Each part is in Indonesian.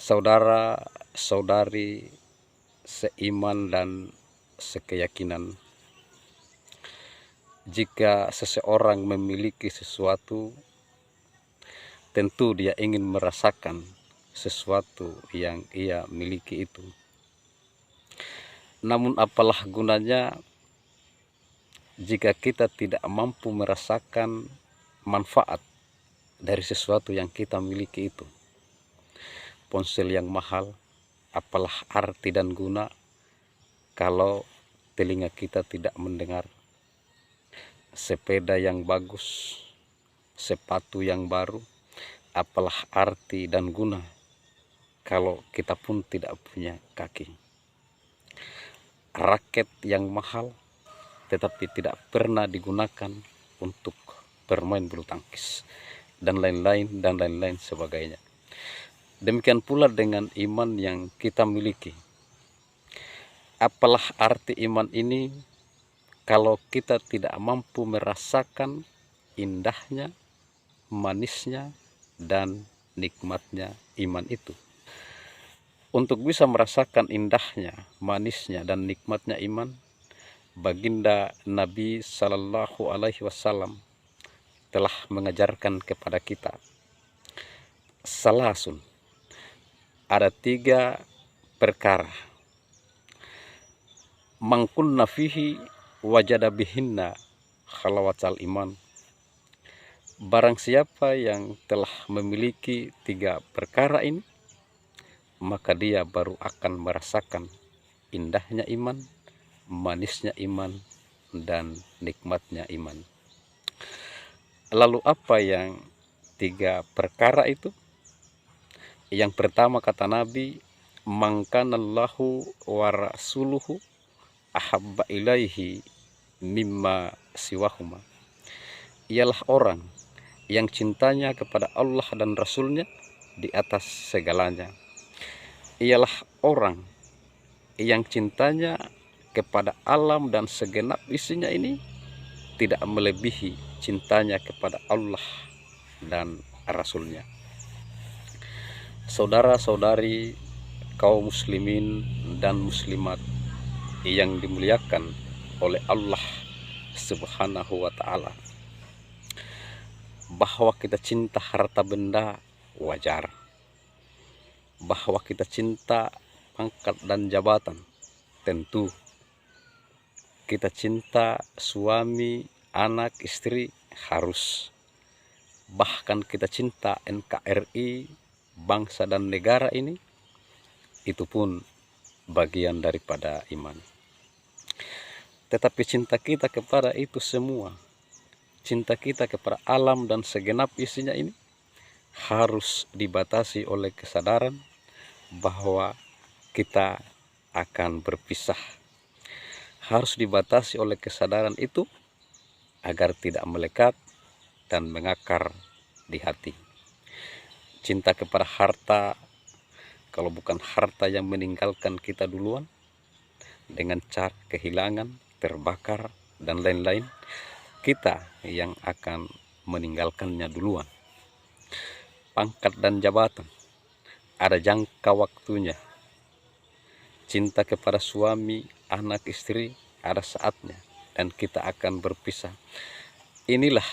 Saudara-saudari seiman dan sekeyakinan, jika seseorang memiliki sesuatu, tentu dia ingin merasakan sesuatu yang ia miliki itu. Namun apalah gunanya jika kita tidak mampu merasakan manfaat dari sesuatu yang kita miliki itu. Ponsel yang mahal, apalah arti dan guna kalau telinga kita tidak mendengar. Sepeda yang bagus, sepatu yang baru, apalah arti dan guna kalau kita pun tidak punya kaki. Raket yang mahal tetapi tidak pernah digunakan untuk bermain bulu tangkis, dan lain-lain sebagainya. Demikian pula dengan iman yang kita miliki. Apalah arti iman ini kalau kita tidak mampu merasakan indahnya, manisnya, dan nikmatnya iman itu. Untuk bisa merasakan indahnya, manisnya, dan nikmatnya iman, baginda Nabi Sallallahu Alaihi Wasallam telah mengajarkan kepada kita salasun, ada 3 perkara, mangkunna fihi wajada bihinna khalawatal iman. Barang siapa yang telah memiliki 3 perkara ini, maka dia baru akan merasakan indahnya iman, manisnya iman, dan nikmatnya iman. Lalu apa yang 3 perkara itu? Yang pertama kata Nabi, mangkanallahu wa rasuluhu ahabba ilaihi mimma siwahuma. Ialah orang yang cintanya kepada Allah dan Rasulnya di atas segalanya. Ialah orang yang cintanya kepada alam dan segenap isinya ini tidak melebihi cintanya kepada Allah dan Rasulnya. Saudara-saudari kaum muslimin dan muslimat yang dimuliakan oleh Allah Subhanahu wa ta'ala, bahwa kita cinta harta benda wajar, bahwa kita cinta pangkat dan jabatan tentu, kita cinta suami, anak, istri harus, bahkan kita cinta NKRI, bangsa dan negara ini, itu pun bagian daripada iman. Tetapi cinta kita kepada itu semua, cinta kita kepada alam dan segenap isinya ini, harus dibatasi oleh kesadaran bahwa kita akan berpisah. Harus dibatasi oleh kesadaran itu agar tidak melekat dan mengakar di hati. Cinta kepada harta, kalau bukan harta yang meninggalkan kita duluan dengan cara kehilangan, terbakar, dan lain-lain, kita yang akan meninggalkannya duluan. Pangkat dan jabatan ada jangka waktunya. Cinta kepada suami, anak, istri ada saatnya, dan kita akan berpisah. Inilah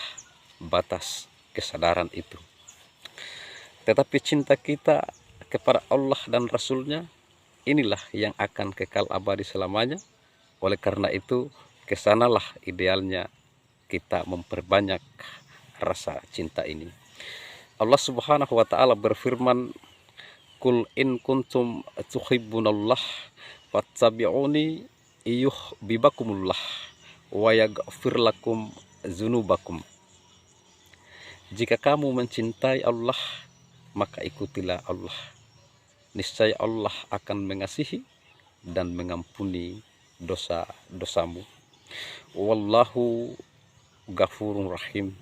batas kesadaran itu. Tetapi cinta kita kepada Allah dan Rasulnya, inilah yang akan kekal abadi selamanya. Oleh karena itu, kesanalah idealnya kita memperbanyak rasa cinta ini. Allah Subhanahu wa ta'ala berfirman, Kul in kuntum tuhibbunallah fattabi'uni yuhibbakumullah wa yaghfir lakum dzunubakum. Jika kamu mencintai Allah, maka ikutilah Allah. Niscaya Allah akan mengasihi dan mengampuni dosa-dosamu. Wallahu ghafurur rahim.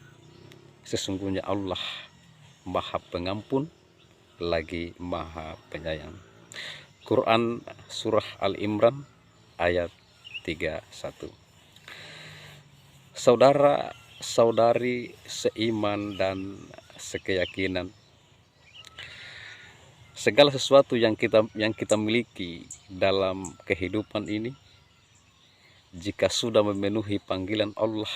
Sesungguhnya Allah Maha Pengampun lagi Maha Penyayang. Quran Surah Al-Imran ayat 31. Saudara-saudari seiman dan sekeyakinan, Segala sesuatu yang kita miliki dalam kehidupan ini, jika sudah memenuhi panggilan Allah,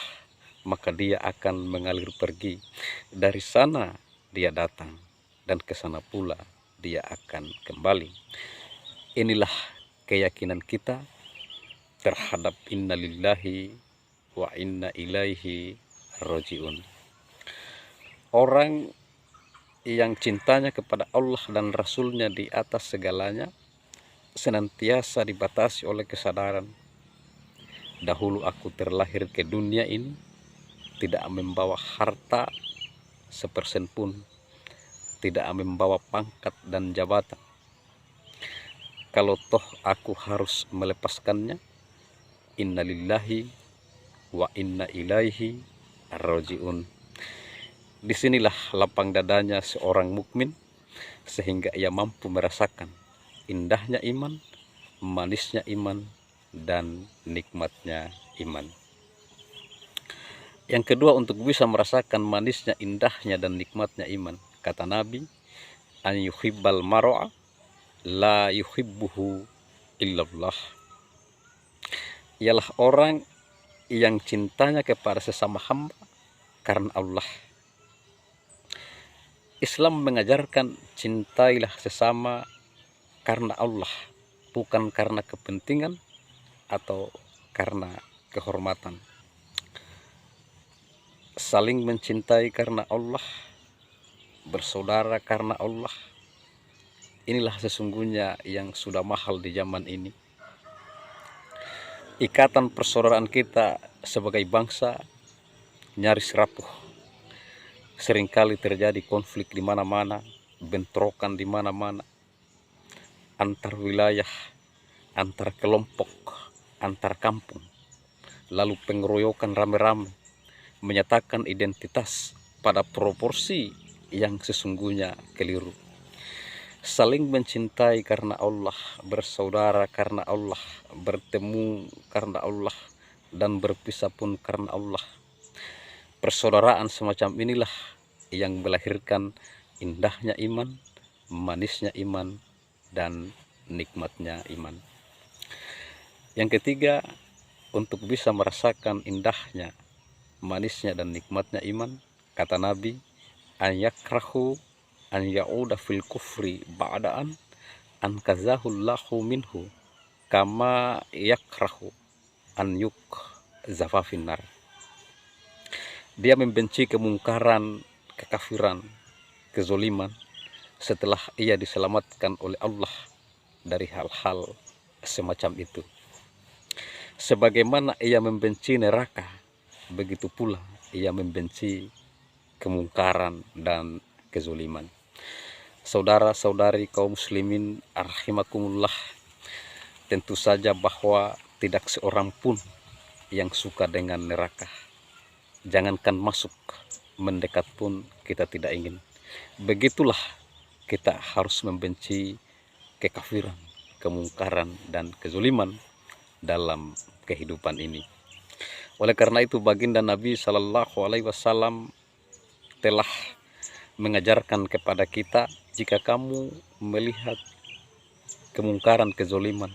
maka dia akan mengalir pergi. Dari sana dia datang, dan ke sana pula dia akan kembali. Inilah keyakinan kita terhadap inna lillahi wa inna ilaihi rajiun. Orang yang cintanya kepada Allah dan Rasulnya di atas segalanya senantiasa dibatasi oleh kesadaran, dahulu aku terlahir ke dunia ini tidak membawa harta sepersen pun, tidak membawa pangkat dan jabatan. Kalau toh aku harus melepaskannya, innalillahi wa inna ilaihi rajiun. Disinilah lapang dadanya seorang mukmin, sehingga ia mampu merasakan indahnya iman, manisnya iman, dan nikmatnya iman. Yang kedua, untuk bisa merasakan manisnya, indahnya, dan nikmatnya iman, kata Nabi, an yuhibbal mar'a la yuhibbuhu illallah. Ialah orang yang cintanya kepada sesama hamba karena Allah. Islam mengajarkan cintailah sesama karena Allah, bukan karena kepentingan atau karena kehormatan. Saling mencintai karena Allah, bersaudara karena Allah, inilah sesungguhnya yang sudah mahal di zaman ini. Ikatan persaudaraan kita sebagai bangsa nyaris rapuh. Seringkali terjadi konflik di mana-mana, bentrokan di mana-mana, antar wilayah, antar kelompok, antar kampung, lalu pengeroyokan rame-rame, menyatakan identitas pada proporsi yang sesungguhnya keliru. Saling mencintai karena Allah, bersaudara karena Allah, bertemu karena Allah, dan berpisah pun karena Allah. Persaudaraan semacam inilah yang melahirkan indahnya iman, manisnya iman, dan nikmatnya iman. Yang ketiga, untuk bisa merasakan indahnya, manisnya, dan nikmatnya iman, kata Nabi, an yakrahu an ya'uda fil kufri ba'da'an an kazahullahu minhu kama yakrahu an yukzafa finnar. Dia membenci kemungkaran, kekafiran, kezoliman setelah ia diselamatkan oleh Allah dari hal-hal semacam itu. Sebagaimana ia membenci neraka, begitu pula ia membenci kemungkaran dan kezoliman. Saudara-saudari kaum muslimin rahimakumullah, tentu saja bahwa tidak seorang pun yang suka dengan neraka. Jangankan masuk, mendekat pun kita tidak ingin. Begitulah kita harus membenci kekafiran, kemungkaran, dan kezaliman dalam kehidupan ini. Oleh karena itu, baginda Nabi Shallallahu Alaihi Wasallam telah mengajarkan kepada kita, jika kamu melihat kemungkaran, kezaliman,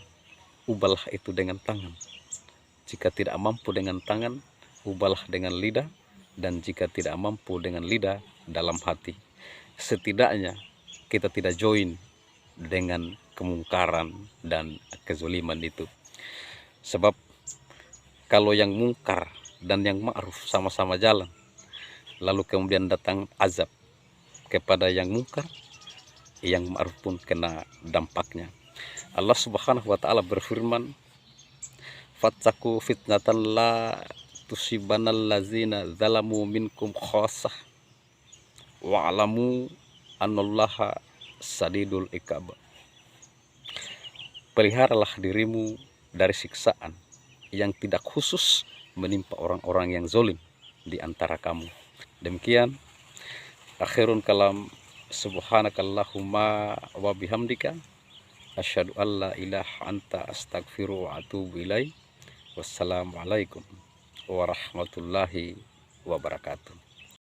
ubahlah itu dengan tangan. Jika tidak mampu dengan tangan, ubahlah dengan lidah, dan jika tidak mampu dengan lidah, dalam hati. Setidaknya kita tidak join dengan kemungkaran dan kezaliman itu. Sebab kalau yang mungkar dan yang ma'ruf sama-sama jalan, lalu kemudian datang azab kepada yang mungkar, yang ma'ruf pun kena dampaknya. Allah Subhanahu wa taala berfirman, "Fattaku fitnatan la tusibanal lazina zalamu minkum khassah wa'lamu annallaha sadidul iqab." Peliharalah dirimu dari siksaan yang tidak khusus menimpa orang-orang yang zalim di antara kamu. Demikian akhirun kalam, subhanakallahumma wa bihamdika asyhadu an la ilaha anta astaghfiru wa atubu ilaik. Wassalamualaikum warahmatullahi wabarakatuh.